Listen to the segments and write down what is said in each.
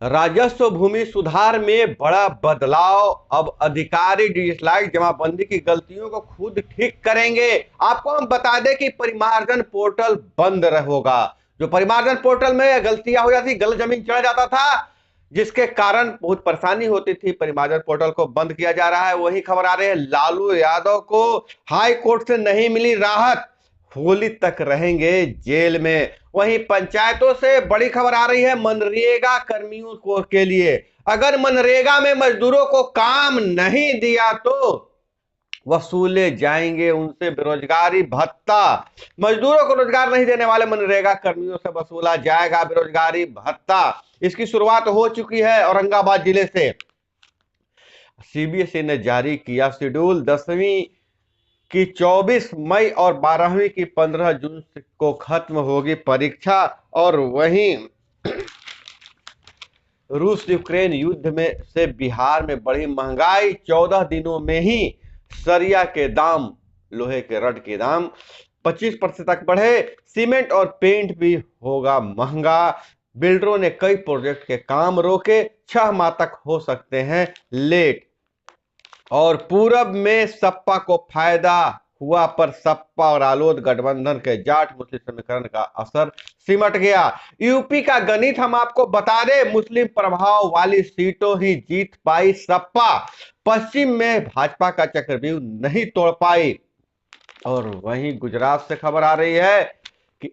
राजस्व भूमि सुधार में बड़ा बदलाव। अब अधिकारी डिजिटलाइज जमाबंदी की गलतियों को खुद ठीक करेंगे। आपको हम बता दें कि परिमार्जन पोर्टल बंद होगा। जो परिमार्जन पोर्टल में गलतियां हो जाती, गलत जमीन चढ़ जाता था, जिसके कारण बहुत परेशानी होती थी, परिमार्जन पोर्टल को बंद किया जा रहा है। वही खबर आ रही है, लालू यादव को हाई कोर्ट से नहीं मिली राहत, होली तक रहेंगे जेल में। वहीं पंचायतों से बड़ी खबर आ रही है मनरेगा कर्मियों को के लिए। अगर मनरेगा में मजदूरों को काम नहीं दिया तो वसूले जाएंगे उनसे बेरोजगारी भत्ता। मजदूरों को रोजगार नहीं देने वाले मनरेगा कर्मियों से वसूला जाएगा बेरोजगारी भत्ता। इसकी शुरुआत हो चुकी है औरंगाबाद जिले से। सीबीएसई ने जारी किया शेड्यूल, 10वीं की 24 मई और 12वीं की 15 जून को खत्म होगी परीक्षा। और वहीं रूस यूक्रेन युद्ध में से बिहार में बढ़ी महंगाई, 14 दिनों में ही सरिया के दाम, लोहे के रड के दाम 25% तक बढ़े। सीमेंट और पेंट भी होगा महंगा। बिल्डरों ने कई प्रोजेक्ट के काम रोके, 6 माह तक हो सकते हैं लेट। और पूरब में सपा को फायदा हुआ, पर सपा और आलोद गठबंधन के जाट मुस्लिम समीकरण का असर सिमट गया। यूपी का गणित हम आपको बता दें, मुस्लिम प्रभाव वाली सीटों ही जीत पाई सपा। पश्चिम में भाजपा का चक्रव्यूह नहीं तोड़ पाई। और वहीं गुजरात से खबर आ रही है कि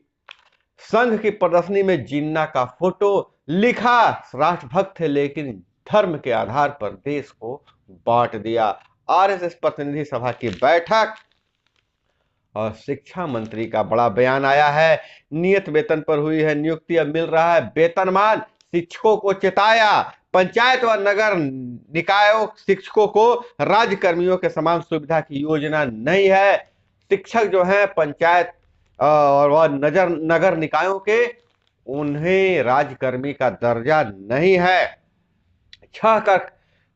संघ की प्रदर्शनी में जिन्ना का फोटो, लिखा राष्ट्रभक्त थे लेकिन धर्म के आधार पर देश को बांट दिया। आरएसएस प्रतिनिधि सभा की बैठक और शिक्षा मंत्री का बड़ा बयान आया है। नियत वेतन पर हुई है नियुक्ति, अब मिल रहा है वेतनमान। शिक्षकों को चेताया, पंचायत व नगर निकायों शिक्षकों को राज्य कर्मियों के समान सुविधा की योजना नहीं है। शिक्षक जो है पंचायत और वह नगर निकायों के, उन्हें राज्यकर्मी का दर्जा नहीं है। 6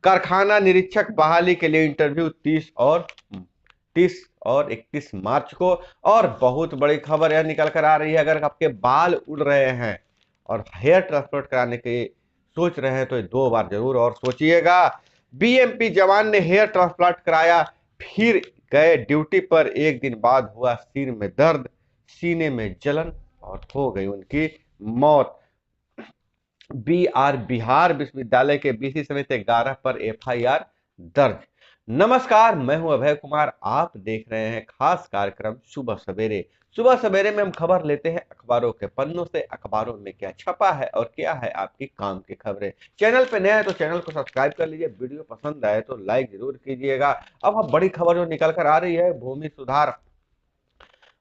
कारखाना निरीक्षक बहाली के लिए इंटरव्यू 30 और 31 मार्च को। और बहुत बड़ी खबर यह निकल कर आ रही है, अगर आपके बाल उड़ रहे हैं और हेयर ट्रांसप्लांट कराने की सोच रहे हैं तो 2 बार जरूर और सोचिएगा। बीएमपी जवान ने हेयर ट्रांसप्लांट कराया, फिर गए ड्यूटी पर, 1 दिन बाद हुआ सिर में दर्द, सीने में जलन और हो गई उनकी मौत। बिहार विश्वविद्यालय के बीसी समेत 11 पर एफआईआर दर्ज। नमस्कार, मैं हूं अभय कुमार, आप देख रहे हैं खास कार्यक्रम सुबह सवेरे। सुबह सवेरे में हम खबर लेते हैं अखबारों के पन्नों से, अखबारों में क्या छपा है और क्या है आपकी काम की खबरें। चैनल पे नया है तो चैनल को सब्सक्राइब कर लीजिए, वीडियो पसंद आए तो लाइक जरूर कीजिएगा। अब हम बड़ी खबर जो निकल कर आ रही है, भूमि सुधार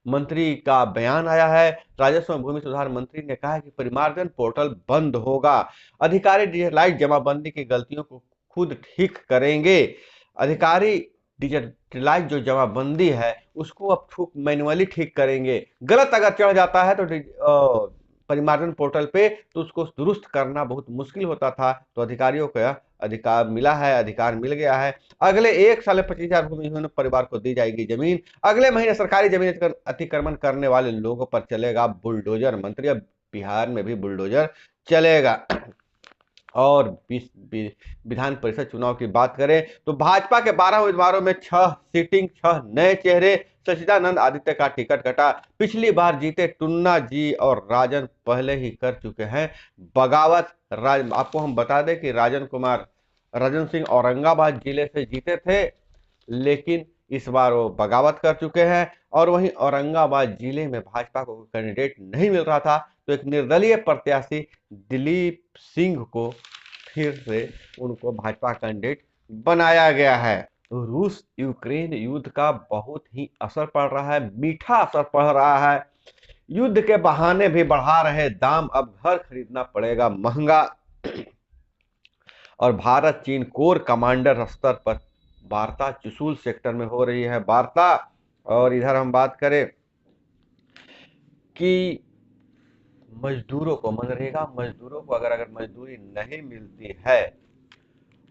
मंत्री का बयान आया है। राजस्व एवं भूमि सुधार मंत्री ने कहा है कि परिमार्जन पोर्टल बंद होगा, अधिकारी डिजिटलाइज जमाबंदी की गलतियों को खुद ठीक करेंगे। अधिकारी डिजिटलाइज जो जमाबंदी है उसको अब मैन्युअली ठीक करेंगे। गलत अगर चढ़ जाता है तो परिमार्जन पोर्टल पे तो उसको दुरुस्त करना बहुत मुश्किल होता था। तो अधिकारियों को अधिकार मिला है, अधिकार मिल गया है। अगले 1 साल में 25,000 भूमिहीन परिवार को दी जाएगी जमीन। अगले महीने सरकारी जमीन अतिक्रमण करने वाले लोगों पर चलेगा बुलडोजर। मंत्री, अब बिहार में भी बुलडोजर चलेगा। और विधान परिषद चुनाव की बात करें तो भाजपा के 12 उम्मीदवारों में 6 सीटिंग, 6 नए चेहरे। सचिदानंद आदित्य का टिकट कटा। पिछली बार जीते टुन्ना जी और राजन पहले ही कर चुके हैं बगावत। आपको हम बता दें कि राजन सिंह औरंगाबाद जिले से जीते थे, लेकिन इस बार वो बगावत कर चुके हैं। और वहीं औरंगाबाद जिले में भाजपा को कैंडिडेट नहीं मिल रहा था, तो एक निर्दलीय प्रत्याशी दिलीप सिंह को फिर से उनको भाजपा कैंडिडेट बनाया गया है। रूस यूक्रेन युद्ध का बहुत ही असर पड़ रहा है, मीठा असर पड़ रहा है। युद्ध के बहाने भी बढ़ा रहे दाम, अब घर खरीदना पड़ेगा महंगा। और भारत चीन कोर कमांडर स्तर पर वार्ता, चुशूल सेक्टर में हो रही है वार्ता। और इधर हम बात करें कि मजदूरों को, मनरेगा मजदूरों को अगर मजदूरी नहीं मिलती है,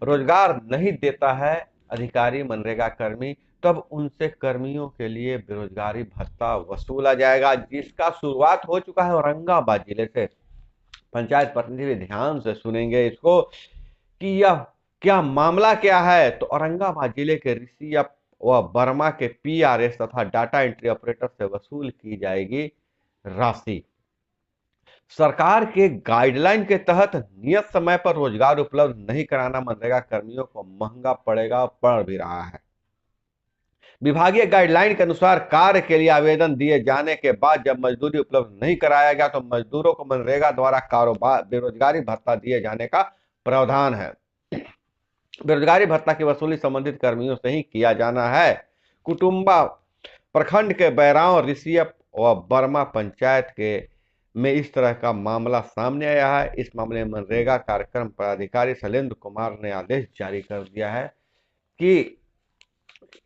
रोजगार नहीं देता है अधिकारी मनरेगा कर्मी, तब उनसे कर्मियों के लिए बेरोजगारी भत्ता वसूला जाएगा, जिसका शुरुआत हो चुका है औरंगाबाद जिले से। पंचायत प्रतिनिधि भी ध्यान से सुनेंगे इसको कि यह क्या मामला क्या है। तो औरंगाबाद जिले के ऋषि व वर्मा के पीआरएस तथा डाटा एंट्री ऑपरेटर से वसूल की जाएगी राशि। सरकार के गाइडलाइन के तहत नियत समय पर रोजगार उपलब्ध नहीं कराना मनरेगा कर्मियों को महंगा पड़ेगा, पड़ भी रहा है। विभागीय गाइडलाइन के अनुसार कार्य के लिए आवेदन दिए जाने के बाद जब मजदूरी उपलब्ध नहीं कराया गया तो मजदूरों को मनरेगा द्वारा कारोबार बेरोजगारी भत्ता दिए जाने का प्रावधान है। बेरोजगारी भत्ता की वसूली संबंधित कर्मियों से ही किया जाना है। कुटुंबा प्रखंड के बैराव ऋषियप व बर्मा पंचायत के में इस तरह का मामला सामने आया है। इस मामले में मनरेगा कार्यक्रम पदाधिकारी शैलेंद्र कुमार ने आदेश जारी कर दिया है कि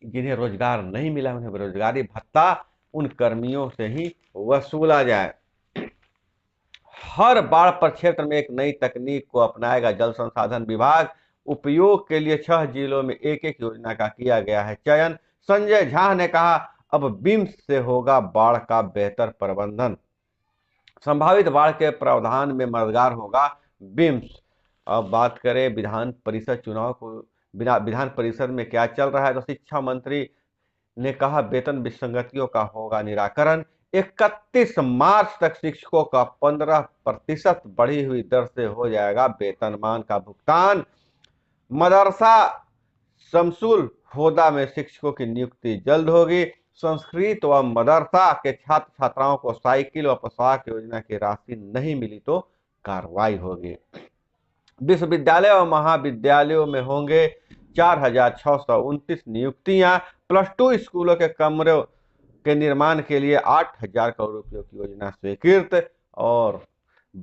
जिन्हें रोजगार नहीं मिला उन्हें बेरोजगारी भत्ता उन कर्मियों से ही वसूला जाए। हर बाढ़ पर क्षेत्र में एक नई तकनीक को अपनाएगा जल संसाधन विभाग। उपयोग के लिए 6 जिलों में एक योजना का किया गया है चयन। संजय झा ने कहा अब बिम्स से होगा बाढ़ का बेहतर प्रबंधन। संभावित बाढ़ के प्रावधान में मददगार होगा बिम्स। अब बात करें विधान परिषद चुनाव को, विधान परिषद में क्या चल रहा है। तो शिक्षा मंत्री ने कहा वेतन विसंगतियों का होगा निराकरण। 31 मार्च तक शिक्षकों का 15% बढ़ी हुई दर से हो जाएगा वेतनमान का भुगतान। मदरसा शमसुल होदा में शिक्षकों की नियुक्ति जल्द होगी। संस्कृत व मदरसा के छात्र छात्राओं को साइकिल व पोशाक योजना की राशि नहीं मिली तो कार्रवाई होगी। विश्वविद्यालय और महाविद्यालयों में होंगे 4,629 नियुक्तियां। +2 स्कूलों के कमरों के निर्माण के लिए 8,000 करोड़ रुपयों की योजना स्वीकृत। और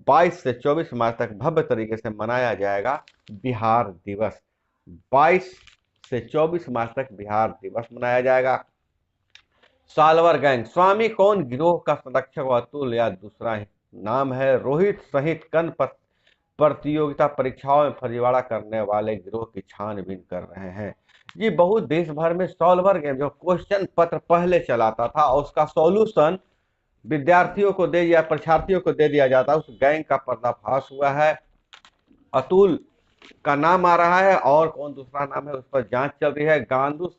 22 से 24 मार्च तक भव्य तरीके से मनाया जाएगा बिहार दिवस। 22 से 24 मार्च तक बिहार दिवस मनाया जाएगा। सालवर गैंग स्वामी कौन गिरोह का संरक्षक अतुल या दूसरा नाम है रोहित सहित कन प्रतियोगिता परीक्षाओं में फर्जीवाड़ा करने वाले गिरोह की छानबीन कर रहे हैं। ये बहुत देश भर में सॉल्वर गेम जो क्वेश्चन पत्र पहले चलाता था और उसका सॉल्यूशन विद्यार्थियों को दे या परीक्षार्थियों को दे दिया जाता, उस गैंग का पर्दाफाश हुआ है। अतुल का नाम आ रहा है और कौन दूसरा नाम है उस पर जांच चल रही है।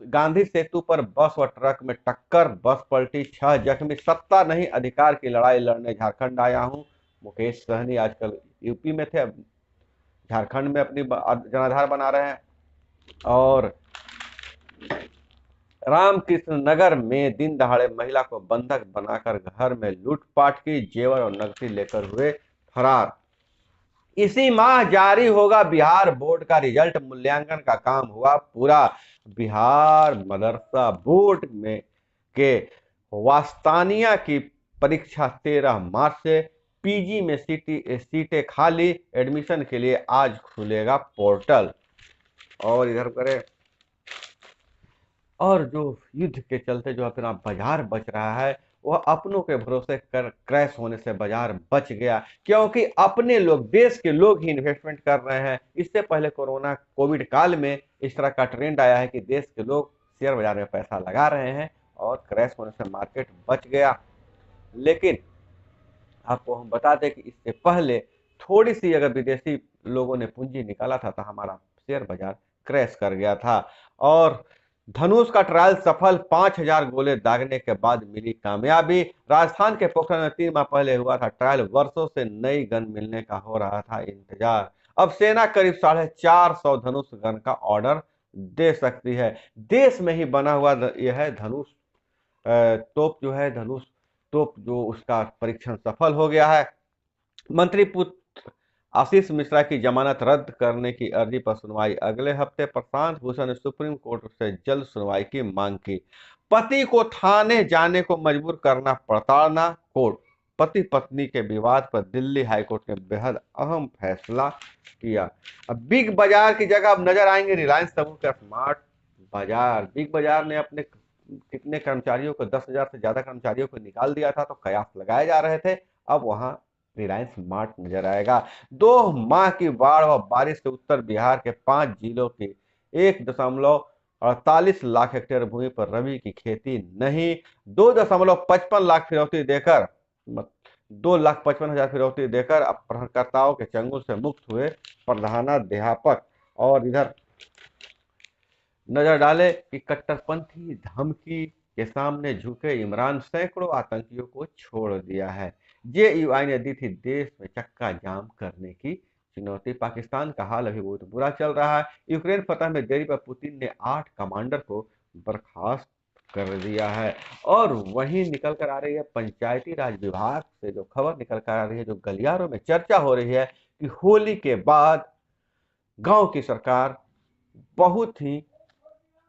गांधी सेतु पर बस और ट्रक में टक्कर, बस पलटी, 6 जख्मी। सत्ता नहीं अधिकार की लड़ाई लड़ने झारखंड आया हूं। मुकेश सहनी आजकल यूपी में थे, अब झारखंड में अपनी जनाधार बना रहे हैं। और रामकृष्ण नगर में दिन दहाड़े महिला को बंधक बनाकर घर में लूटपाट की, जेवर और नकदी लेकर हुए फरार। इसी माह जारी होगा बिहार बोर्ड का रिजल्ट, मूल्यांकन का काम हुआ पूरा। बिहार मदरसा बोर्ड में के वास्तानिया की परीक्षा 13 मार्च से। पीजी में सीटें खाली, एडमिशन के लिए आज खुलेगा पोर्टल। और इधर करें और जो युद्ध के चलते जो अपना बाजार बच रहा है वह अपनों के भरोसे क्रैश होने से बाजार बच गया, क्योंकि अपने लोग, देश के लोग ही इन्वेस्टमेंट कर रहे हैं। इससे पहले कोविड काल में इस तरह का ट्रेंड आया है कि देश के लोग शेयर बाजार में पैसा लगा रहे हैं और क्रैश होने से मार्केट बच गया। लेकिन आपको हम बता दें कि इससे पहले थोड़ी सी अगर विदेशी लोगों ने पूंजी निकाला था तो हमारा शेयर बाजार क्रैश कर गया था। और धनुष का ट्रायल सफल, 5,000 गोले दागने के बाद मिली कामयाबी। राजस्थान के पोखरण में 3 माह पहले हुआ था ट्रायल, वर्षों से नई गन मिलने का हो रहा था इंतजार। अब सेना करीब 450 धनुष गन का ऑर्डर दे सकती है। देश में ही बना हुआ यह है धनुष तोप जो है, धनुष तोप जो उसका परीक्षण सफल हो गया है। मंत्री पुत्र आशीष मिश्रा की जमानत रद्द करने की अर्जी पर सुनवाई अगले हफ्ते। प्रशांत भूषण ने सुप्रीम कोर्ट से जल्द सुनवाई की मांग की। पति को थाने जाने को मजबूर करना प्रताड़ना, कोर्ट। पति पत्नी के विवाद पर दिल्ली हाईकोर्ट ने बेहद अहम फैसला किया। अब बिग बाजार की जगह अब नजर आएंगे रिलायंस समूह के स्मार्ट बाजार। बिग बाजार ने अपने कितने कर्मचारियों को, 10,000 से ज्यादा कर्मचारियों को निकाल दिया था, तो कयास लगाए जा रहे थे। अब वहां रिलायंस स्मार्ट नजर आएगा। 2 माह की बाढ़ व बारिश से उत्तर बिहार के 5 जिलों की 1.48 लाख हेक्टेयर भूमि पर रबी की खेती नहीं। 2.55 लाख फिरौती देकर 2,55,000 फिरौती देकर अपहरणकर्ताओं के चंगुल से मुक्त हुए प्रधानाध्यापक। और इधर नजर डाले कि कट्टरपंथी धमकी के सामने झुके इमरान, सैकड़ों आतंकियों को छोड़ दिया है। जेयूआई ने दी थी देश में चक्का जाम करने की चुनौती। पाकिस्तान का हाल अभी बहुत बुरा चल रहा है। यूक्रेन फतह में देरी पर पुतिन ने 8 कमांडर को बर्खास्त कर दिया है। और वहीं निकल कर आ रही है पंचायती राज विभाग से जो खबर निकल कर आ रही है, जो गलियारों में चर्चा हो रही है कि होली के बाद गांव की सरकार बहुत ही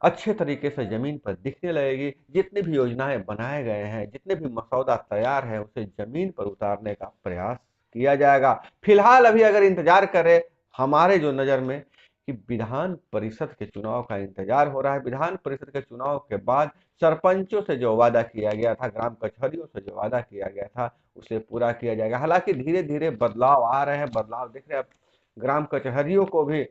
अच्छे तरीके से जमीन पर दिखने लगेगी। जितनी भी योजनाएं बनाए गए हैं, जितने भी मसौदा तैयार है, उसे जमीन पर उतारने का प्रयास किया जाएगा। फिलहाल अभी अगर इंतजार करें हमारे जो नजर में कि विधान परिषद के चुनाव का इंतजार हो रहा है। विधान परिषद के चुनाव के बाद सरपंचों से जो वादा किया गया था, ग्राम कचहरियों से जो वादा किया गया था, उसे पूरा किया जाएगा। हालांकि धीरे धीरे बदलाव आ रहे हैं, बदलाव दिख रहे हैं। ग्राम कचहरियों को भी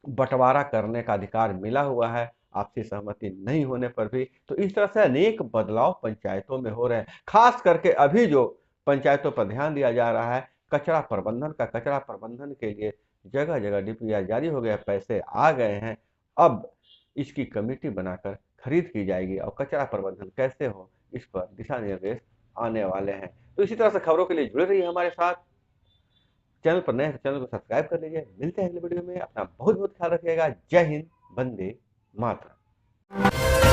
बंटवारा करने का अधिकार मिला हुआ है, आपसी सहमति नहीं होने पर भी। तो इस तरह से अनेक बदलाव पंचायतों में हो रहे हैं। खास करके अभी जो पंचायतों पर ध्यान दिया जा रहा है कचरा प्रबंधन का, कचरा प्रबंधन के लिए जगह जगह डीपीआर जारी हो गया, पैसे आ गए हैं। अब इसकी कमेटी बनाकर खरीद की जाएगी और कचरा प्रबंधन कैसे हो इस पर दिशा निर्देश आने वाले हैं। तो इसी तरह से खबरों के लिए जुड़े रहिए हमारे साथ। चैनल पर नए हैं तो चैनल को सब्सक्राइब कर लीजिए। मिलते हैं अगले वीडियो में। अपना बहुत बहुत ख्याल रखिएगा। जय हिंद, वंदे मातरम।